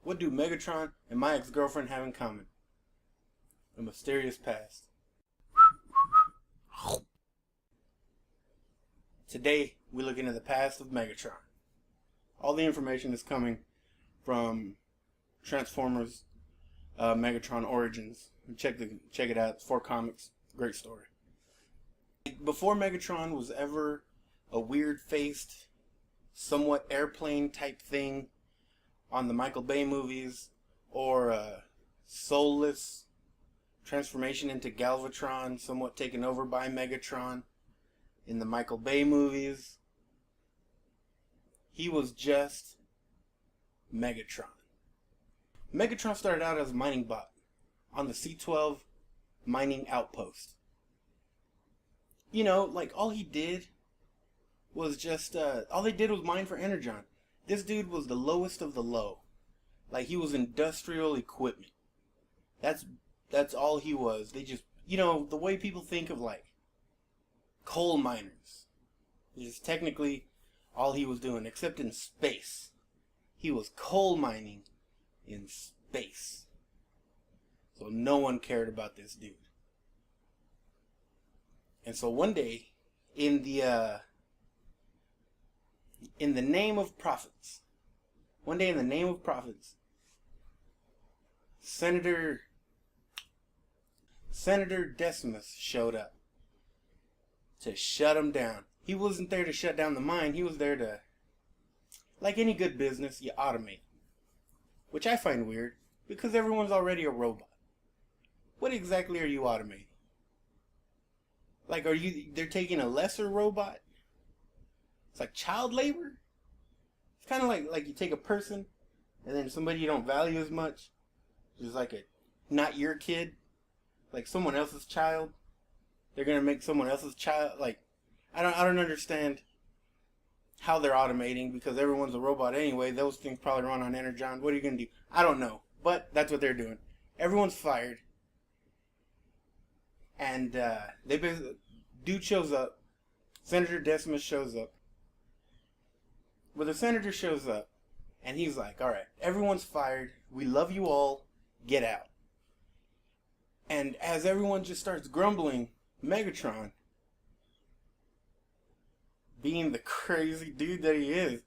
What do Megatron and my ex-girlfriend have in common? A mysterious past. Today, we look into the past of Megatron. All the information is coming from Transformers Megatron Origins. Check it out. It's 4 comics. Great story. Before Megatron was ever a weird-faced, somewhat airplane type thing on the Michael Bay movies, or a soulless transformation into Galvatron, somewhat taken over by Megatron in the Michael Bay movies, he was just Megatron. Megatron started out as a mining bot on the C-12 mining outpost. You know, like all he did was just, all they did was mine for Energon. This dude was the lowest of the low. Like, he was industrial equipment. That's all he was. They just, you know, the way people think of, like, coal miners is technically all he was doing, except in space. He was coal mining in space. So no one cared about this dude. And so one day, in the name of profits, Senator Decimus showed up to shut him down. He wasn't there to shut down the mine. He was there to, like any good business, you automate. Which I find weird, because everyone's already a robot. What exactly are you automating? Like, they're taking a lesser robot? It's like child labor? It's kind of like you take a person, and then somebody you don't value as much, just like not your kid, like someone else's child. They're gonna make someone else's child, like, I don't understand how they're automating, because everyone's a robot anyway. Those things probably run on Energon. What are you gonna do? I don't know, but that's what they're doing. Everyone's fired, and dude shows up. Senator Decimus shows up. Well, the senator shows up, and he's like, "All right, everyone's fired. We love you all. Get out." And as everyone just starts grumbling, Megatron, being the crazy dude that he is,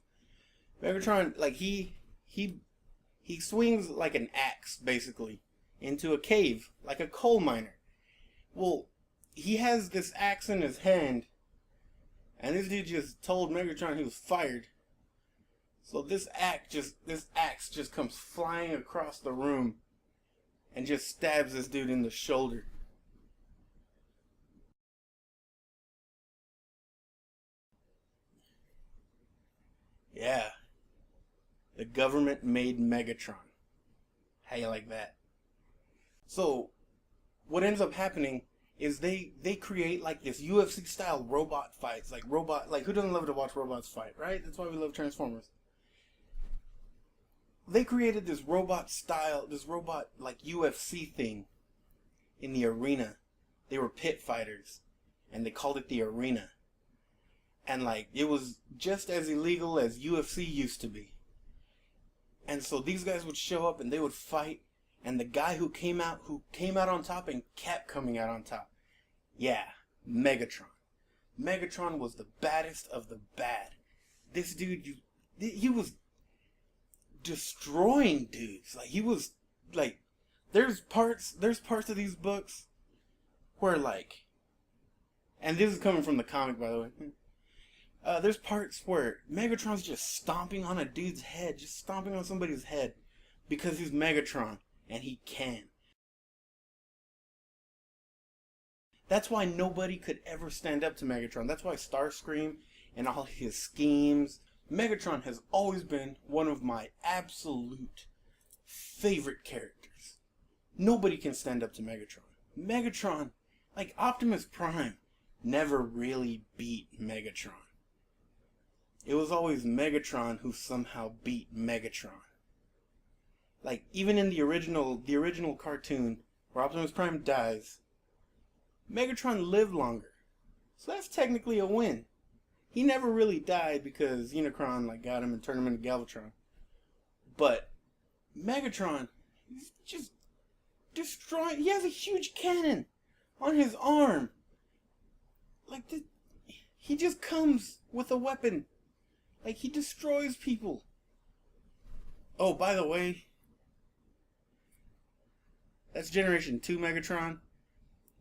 Megatron, like, he swings like an axe, basically, into a cave, like a coal miner. Well, he has this axe in his hand, and this dude just told Megatron he was fired. So this axe just comes flying across the room and just stabs this dude in the shoulder. Yeah. The government made Megatron. How you like that? So, what ends up happening is they create like this UFC style robot fights. Like who doesn't love to watch robots fight, right? That's why we love Transformers. They created this robot like UFC thing in the arena. They were pit fighters, and they called it the arena. And like, it was just as illegal as UFC used to be. And so these guys would show up and they would fight, and the guy who came out on top and kept coming out on top. Yeah, Megatron. Megatron was the baddest of the bad. This dude, he was destroying dudes. Like, he was like, there's parts of these books where, like, and this is coming from the comic, by the way. There's parts where Megatron's just stomping on a dude's head, just stomping on somebody's head, because he's Megatron and he can. That's why nobody could ever stand up to Megatron. That's why Starscream and all his schemes. Megatron has always been one of my absolute favorite characters. Nobody can stand up to Megatron. Megatron, like Optimus Prime, never really beat Megatron. It was always Megatron who somehow beat Megatron. Like, even in the original cartoon, where Optimus Prime dies, Megatron lived longer. So that's technically a win. He never really died because Unicron, like, got him and turned him into Galvatron. But Megatron, he's just destroying. He has a huge cannon on his arm. Like, he just comes with a weapon. Like, he destroys people. Oh, by the way, that's Generation 2 Megatron.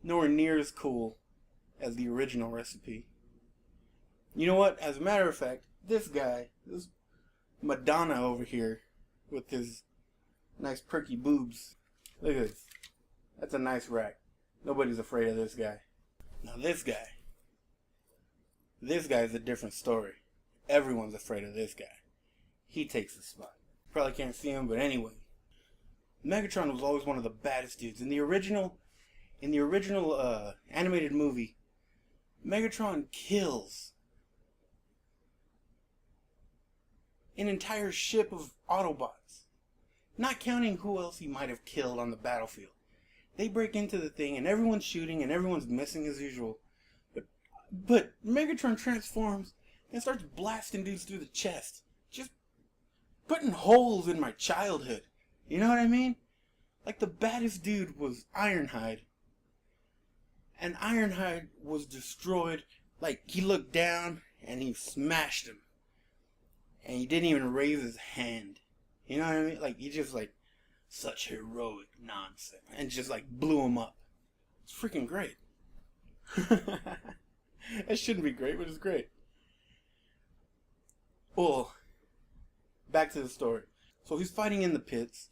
Nowhere near as cool as the original recipe. You know what? As a matter of fact, this guy, this Madonna over here, with his nice perky boobs. Look at this. That's a nice rack. Nobody's afraid of this guy. Now this guy's a different story. Everyone's afraid of this guy. He takes the spot. Probably can't see him, but anyway. Megatron was always one of the baddest dudes. In the original animated movie, Megatron kills an entire ship of Autobots. Not counting who else he might have killed on the battlefield. They break into the thing and everyone's shooting and everyone's missing as usual. But Megatron transforms and starts blasting dudes through the chest. Just putting holes in my childhood. You know what I mean? Like, the baddest dude was Ironhide. And Ironhide was destroyed. Like, he looked down and he smashed him. And he didn't even raise his hand. You know what I mean? Like, he just, like, such heroic nonsense. And just, like, blew him up. It's freaking great. It shouldn't be great, but it's great. Well, back to the story. So he's fighting in the pits.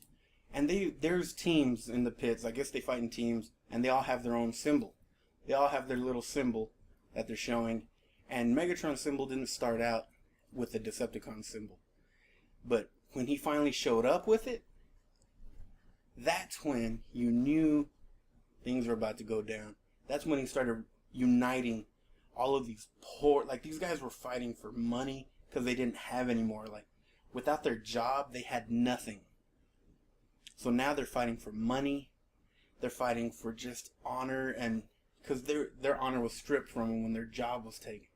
And there's teams in the pits. I guess they fight in teams. And they all have their own symbol. They all have their little symbol that they're showing. And Megatron's symbol didn't start out with the Decepticon symbol. But when he finally showed up with it, that's when you knew things were about to go down. That's when he started uniting all of these poor, like, these guys were fighting for money because they didn't have any more. Like, without their job, they had nothing. So now they're fighting for money. They're fighting for just honor, and because their honor was stripped from them when their job was taken.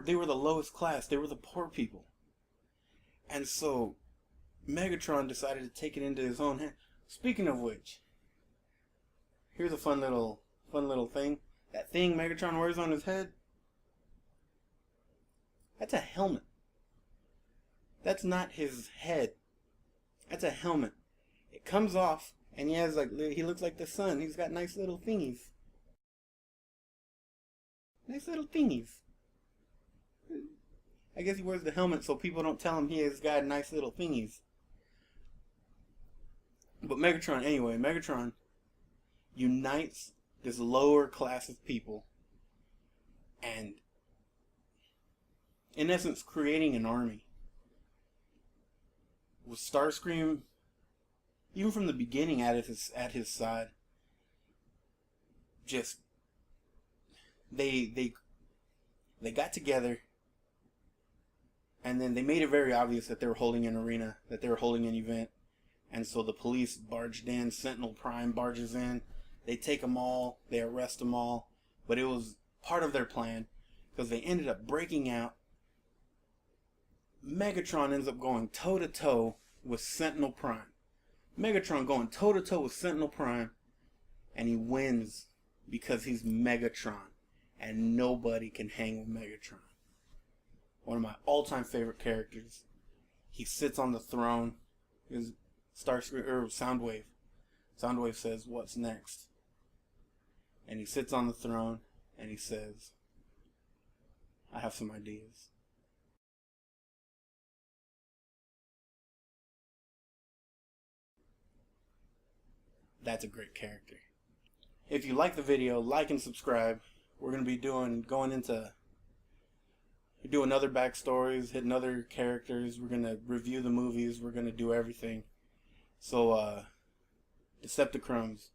They were the lowest class. They were the poor people. And so Megatron decided to take it into his own hand. Speaking of which, here's a fun little thing. That thing Megatron wears on his head, that's a helmet. That's not his head. That's a helmet. It comes off, and he looks like the sun. He's got nice little thingies. Nice little thingies. I guess he wears the helmet so people don't tell him he has got nice little thingies. But Megatron unites this lower class of people and, in essence, creating an army. With Starscream, even from the beginning, at his side, just they got together, and then they made it very obvious that they were holding an arena, that they were holding an event, and so the police barged in. Sentinel Prime barges in. They take them all. They arrest them all. But it was part of their plan, because they ended up breaking out. Megatron ends up going toe-to-toe with Sentinel Prime. Megatron going toe-to-toe with Sentinel Prime, and he wins because he's Megatron, and nobody can hang with Megatron. One of my all-time favorite characters. He sits on the throne. His Soundwave. Soundwave says, "What's next?" And he sits on the throne, and he says, "I have some ideas." That's a great character. If you like the video, like and subscribe. We're going to be doing other backstories, hitting other characters. We're going to review the movies. We're going to do everything. So, Decepticons.